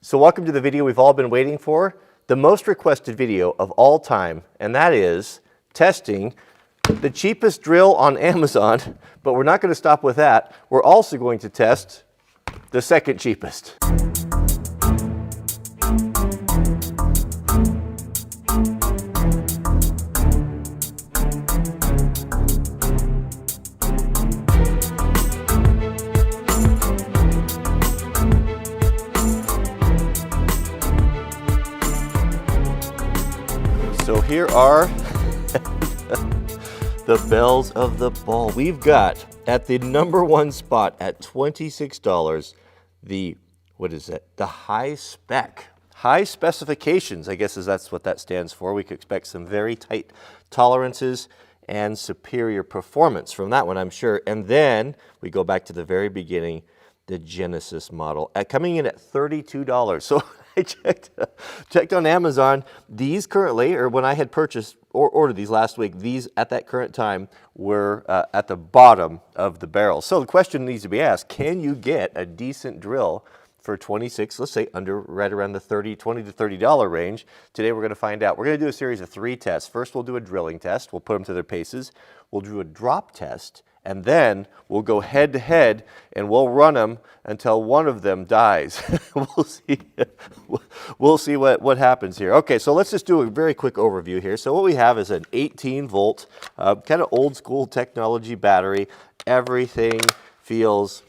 So welcome to the video we've all been waiting for, the most requested video of all time, and that is testing the cheapest drill on Amazon, but we're not going to stop with that. We're also going to test the second cheapest. So here are the bells of the ball. We've got at the #1 spot at $26, the, what is it? The high spec. High specifications, I guess that's what that stands for. We could expect some very tight tolerances and superior performance from that one, I'm sure. And then we go back to the very beginning, the Genesis model, coming in at $32. So I checked on Amazon. These currently, or when I had purchased or ordered these last week, these at that current time were at the bottom of the barrel. So the question needs to be asked, can you get a decent drill for 26, let's say right around the $20 to $30 range? Today we're going to find out. We're going to do a series of 3 tests. First we'll do a drilling test. We'll put them to their paces. We'll do a drop test. And then we'll go head to head and we'll run them until one of them dies. We'll see what happens here. Okay, so let's just do a very quick overview here. So what we have is an 18 volt, kind of old school technology battery. Everything feels,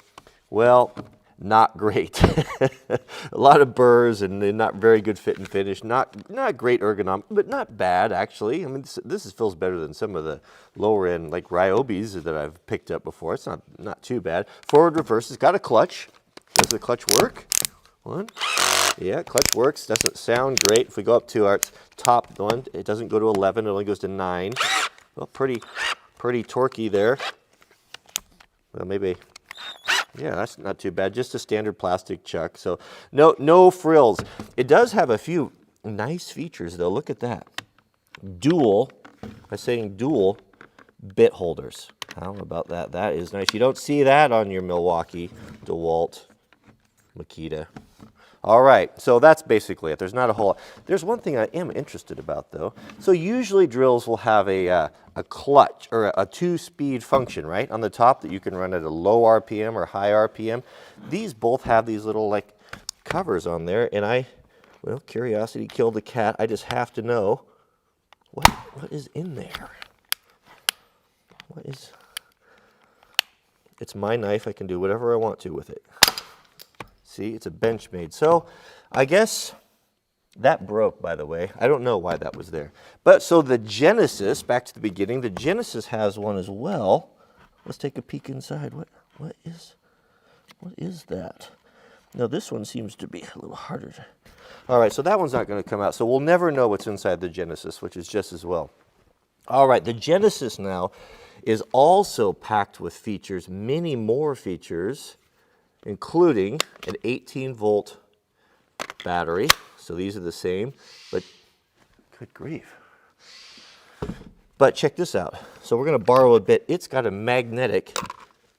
well, not great. A lot of burrs and not very good fit and finish. Not great ergonomic, but not bad actually. I mean, this feels better than some of the lower end like Ryobis that I've picked up before. It's not too bad. Forward reverse. It's got a clutch. Does the clutch work? One. Yeah, clutch works. Doesn't sound great. If we go up to our top one, it doesn't go to 11. It only goes to 9. Well, pretty torquey there. Well, maybe. Yeah, that's not too bad. Just a standard plastic chuck. So no frills. It does have a few nice features though. Look at that. Dual, I'm saying dual bit holders. I don't know about that. That is nice. You don't see that on your Milwaukee, DeWalt, Makita. All right, so that's basically it. There's not a whole lot. There's one thing I am interested about though. So usually drills will have a clutch or a 2-speed function, right? On the top that you can run at a low RPM or high RPM. These both have these little like covers on there, and well, curiosity killed the cat. I just have to know what is in there. It's my knife. I can do whatever I want to with it. See, it's a Benchmade. So I guess that broke, by the way. I don't know why that was there. But so the Genesis, back to the beginning, the Genesis has one as well. Let's take a peek inside. What is that? Now this one seems to be a little harder to... All right, so that one's not going to come out. So we'll never know what's inside the Genesis, which is just as well. All right, the Genesis now is also packed with features, many more features, including an 18-volt battery. So these are the same, but good grief. But check this out. So we're going to borrow a bit. It's got a magnetic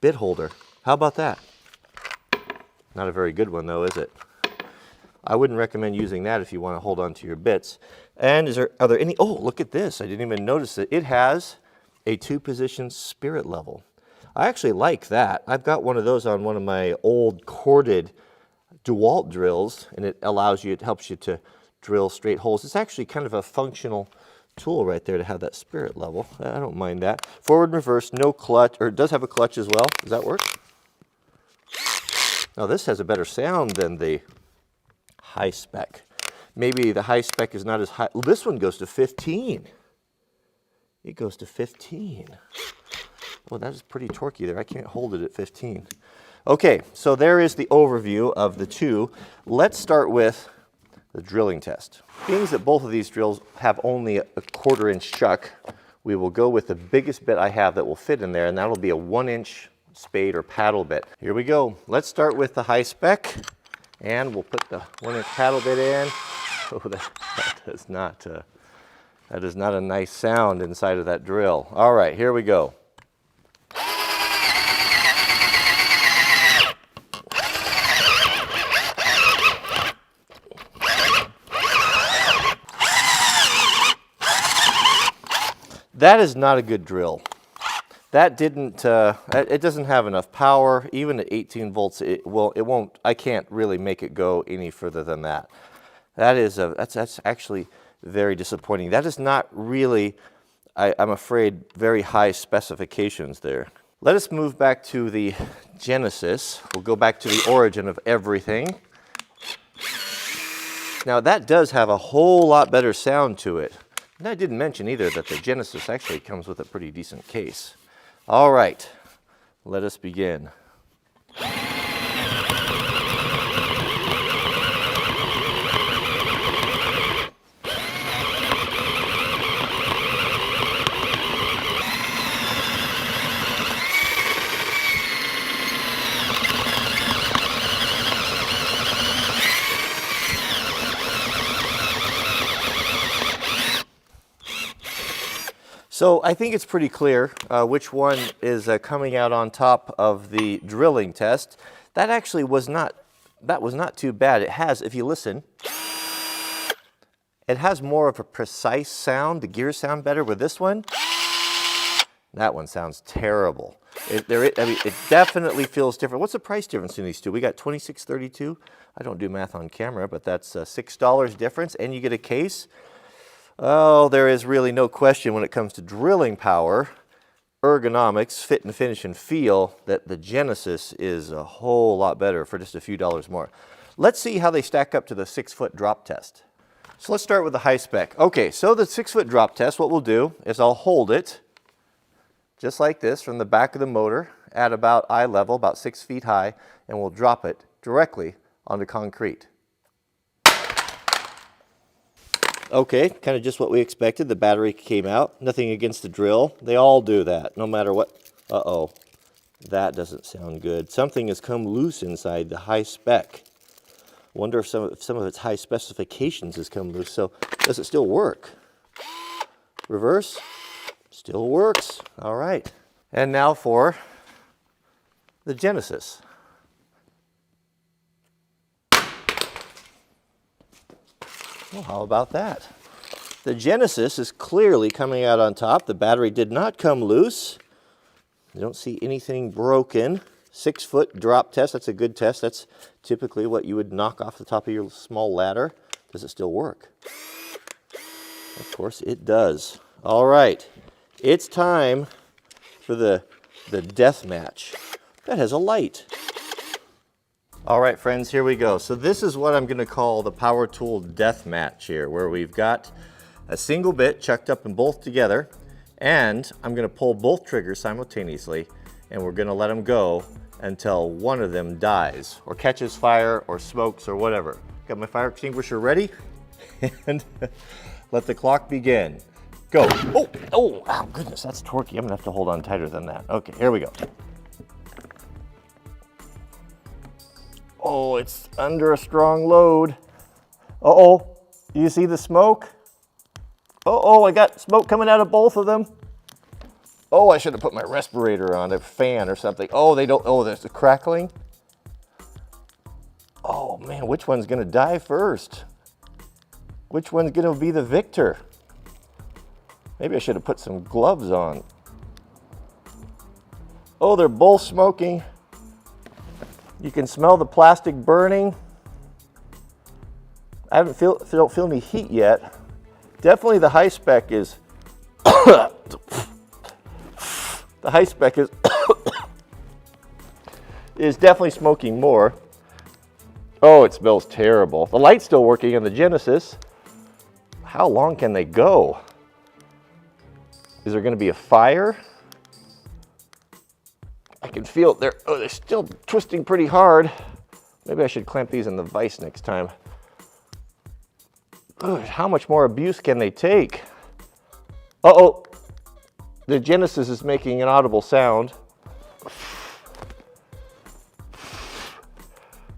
bit holder. How about that? Not a very good one though, is it? I wouldn't recommend using that if you want to hold on to your bits. And are there any, oh, look at this. I didn't even notice it. It has a 2-position spirit level. I actually like that. I've got one of those on one of my old corded DeWalt drills, and it helps you to drill straight holes. It's actually kind of a functional tool right there to have that spirit level. I don't mind that. Forward and reverse, no clutch, or it does have a clutch as well. Does that work? Now this has a better sound than the high spec. Maybe the high spec is not as high. Well, this one goes to 15. It goes to 15. Well, that is pretty torquey there. I can't hold it at 15. Okay, so there is the overview of the two. Let's start with the drilling test. Being that both of these drills have only a 1/4-inch chuck, we will go with the biggest bit I have that will fit in there, and that'll be a 1-inch spade or paddle bit. Here we go. Let's start with the high spec, and we'll put the 1-inch paddle bit in. Oh, that is not a nice sound inside of that drill. All right, here we go. That is not a good drill. That didn't, it doesn't have enough power. Even at 18 volts, it won't, I can't really make it go any further than that. That's actually very disappointing. That is not really, I'm afraid, very high specifications there. Let us move back to the Genesis. We'll go back to the origin of everything. Now that does have a whole lot better sound to it. And I didn't mention either that the Genesis actually comes with a pretty decent case. All right, let us begin. So I think it's pretty clear which one is coming out on top of the drilling test. That actually was not too bad. It has, if you listen, it has more of a precise sound. The gears sound better with this one. That one sounds terrible. I mean, it definitely feels different. What's the price difference in these two? We got $26.32. I don't do math on camera, but that's $6 difference, and you get a case. Oh, there is really no question when it comes to drilling power, ergonomics, fit and finish and feel that the Genesis is a whole lot better for just a few dollars more. Let's see how they stack up to the 6-foot drop test. So let's start with the high spec. Okay, so the 6-foot drop test, what we'll do is I'll hold it just like this from the back of the motor at about eye level, about 6 feet high, and we'll drop it directly onto concrete. Okay, kind of just what we expected. The battery came out. Nothing against the drill. They all do that, no matter what. Uh-oh, that doesn't sound good. Something has come loose inside the high spec. Wonder if some of its high specifications has come loose. So, does it still work? Reverse, still works. All right. And now for the Genesis. Well, how about that? The Genesis is clearly coming out on top. The battery did not come loose. You don't see anything broken. 6-foot drop test, that's a good test. That's typically what you would knock off the top of your small ladder. Does it still work? Of course it does. All right, it's time for the death match. That has a light. All right, friends, here we go. So this is what I'm going to call the power tool death match here, where we've got a single bit chucked up and both together, and I'm going to pull both triggers simultaneously, and we're going to let them go until one of them dies, or catches fire, or smokes, or whatever. Got my fire extinguisher ready, and let the clock begin. Go. Oh, goodness, that's torquey. I'm going to have to hold on tighter than that. Okay, here we go. Oh, it's under a strong load. Uh-oh, you see the smoke? Uh-oh, I got smoke coming out of both of them. Oh, I should have put my respirator on, a fan or something. Oh, there's the crackling. Oh man, which one's gonna die first? Which one's gonna be the victor? Maybe I should have put some gloves on. Oh, they're both smoking. You can smell the plastic burning. I don't feel any heat yet. Definitely the high spec is, the high spec is definitely smoking more. Oh, it smells terrible. The light's still working on the Genesis. How long can they go? Is there gonna be a fire? I can feel they're still twisting pretty hard. Maybe I should clamp these in the vise next time. Ugh, how much more abuse can they take? Uh-oh, the Genesis is making an audible sound.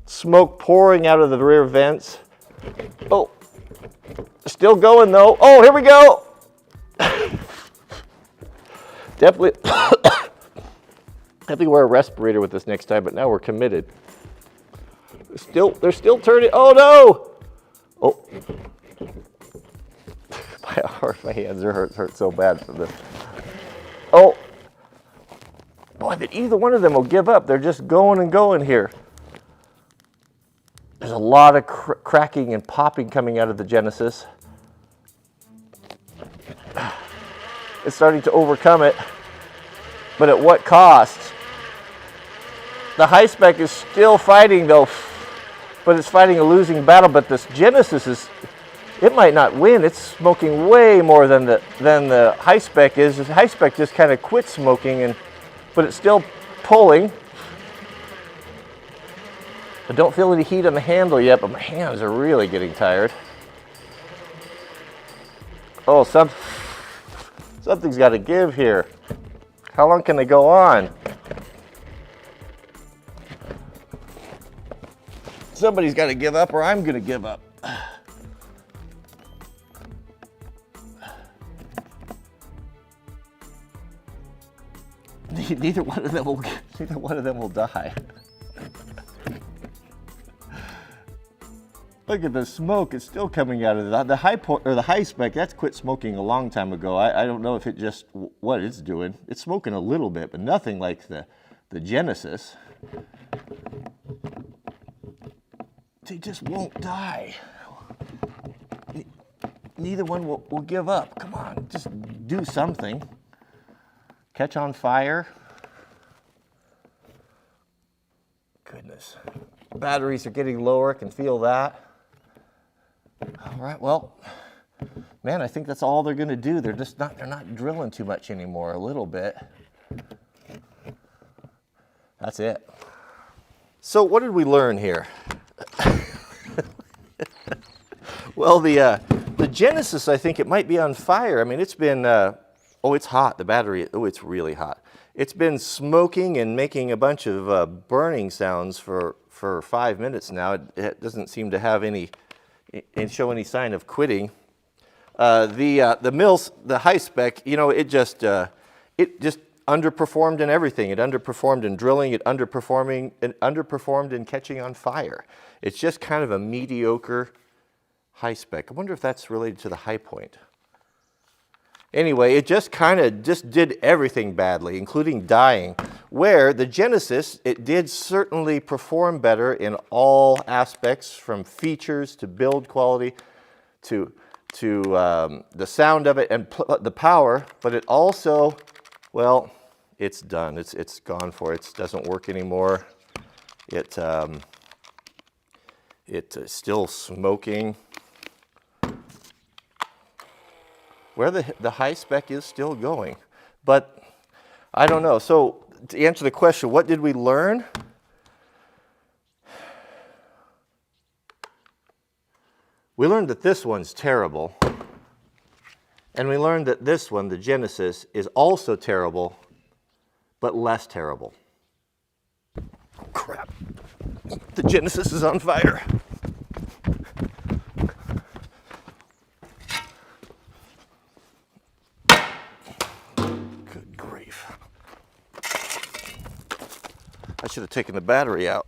Smoke pouring out of the rear vents. Oh, still going though. Oh, here we go. Definitely. Definitely wear a respirator with this next time, but now we're committed. They're still turning. Oh no! Oh, my hands are hurt so bad from this. Oh, boy, that either one of them will give up. They're just going and going here. There's a lot of cracking and popping coming out of the Genesis. It's starting to overcome it, but at what cost? The high spec is still fighting though, but it's fighting a losing battle. But this Genesis it might not win. It's smoking way more than the high spec is. The high spec just kind of quit smoking, but it's still pulling. I don't feel any heat on the handle yet, but my hands are really getting tired. Oh, something's got to give here. How long can they go on? Somebody's got to give up, or I'm going to give up. Neither one of them will die. Look at the smoke; it's still coming out of the high spec. That's quit smoking a long time ago. I don't know if it just what it's doing. It's smoking a little bit, but nothing like the Genesis. They just won't die. Neither one will give up. Come on, just do something. Catch on fire. Goodness. Batteries are getting lower. I can feel that. All right, well, man, I think that's all they're going to do. They're not drilling too much anymore, a little bit. That's it. So what did we learn here? Well, the Genesis, I think it might be on fire. I mean, it's been, oh, it's hot, the battery, oh, it's really hot. It's been smoking and making a bunch of burning sounds for 5 minutes now. It doesn't seem to have show any sign of quitting. The mills, the high spec, you know, it just underperformed in everything. It underperformed in drilling. It underperformed in catching on fire. It's just kind of a mediocre high spec. I wonder if that's related to the high point. Anyway, it just kind of did everything badly, including dying, where the Genesis, it did certainly perform better in all aspects, from features to build quality to the sound of it and the power, but it also, well, it's done. It's gone for it. It doesn't work anymore. It's still smoking. Where the high spec is still going, but I don't know. So to answer the question, what did we learn? We learned that this one's terrible, and we learned that this one, the Genesis, is also terrible, but less terrible. Crap, the Genesis is on fire. I should have taken the battery out.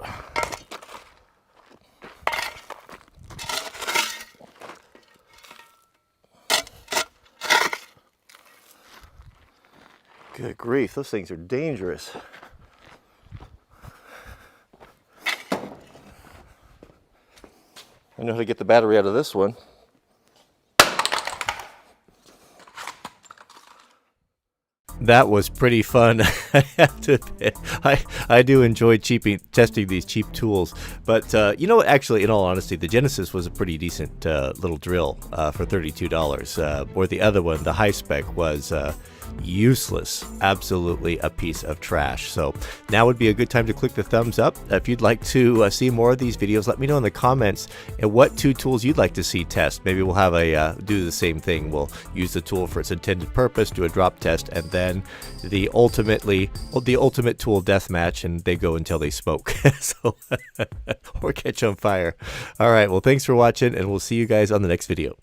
Good grief, those things are dangerous. I know how to get the battery out of this one. That was pretty fun. I have to admit, I do enjoy testing these cheap tools. But you know what? Actually, in all honesty, the Genesis was a pretty decent little drill for $32. Or the other one, the high spec, was useless. Absolutely a piece of trash. So now would be a good time to click the thumbs up. If you'd like to see more of these videos, let me know in the comments what two tools you'd like to see test. Maybe we'll have do the same thing. We'll use the tool for its intended purpose, do a drop test, and then the ultimate tool deathmatch, and they go until they smoke. So or catch on fire. All right, well, thanks for watching, and we'll see you guys on the next video.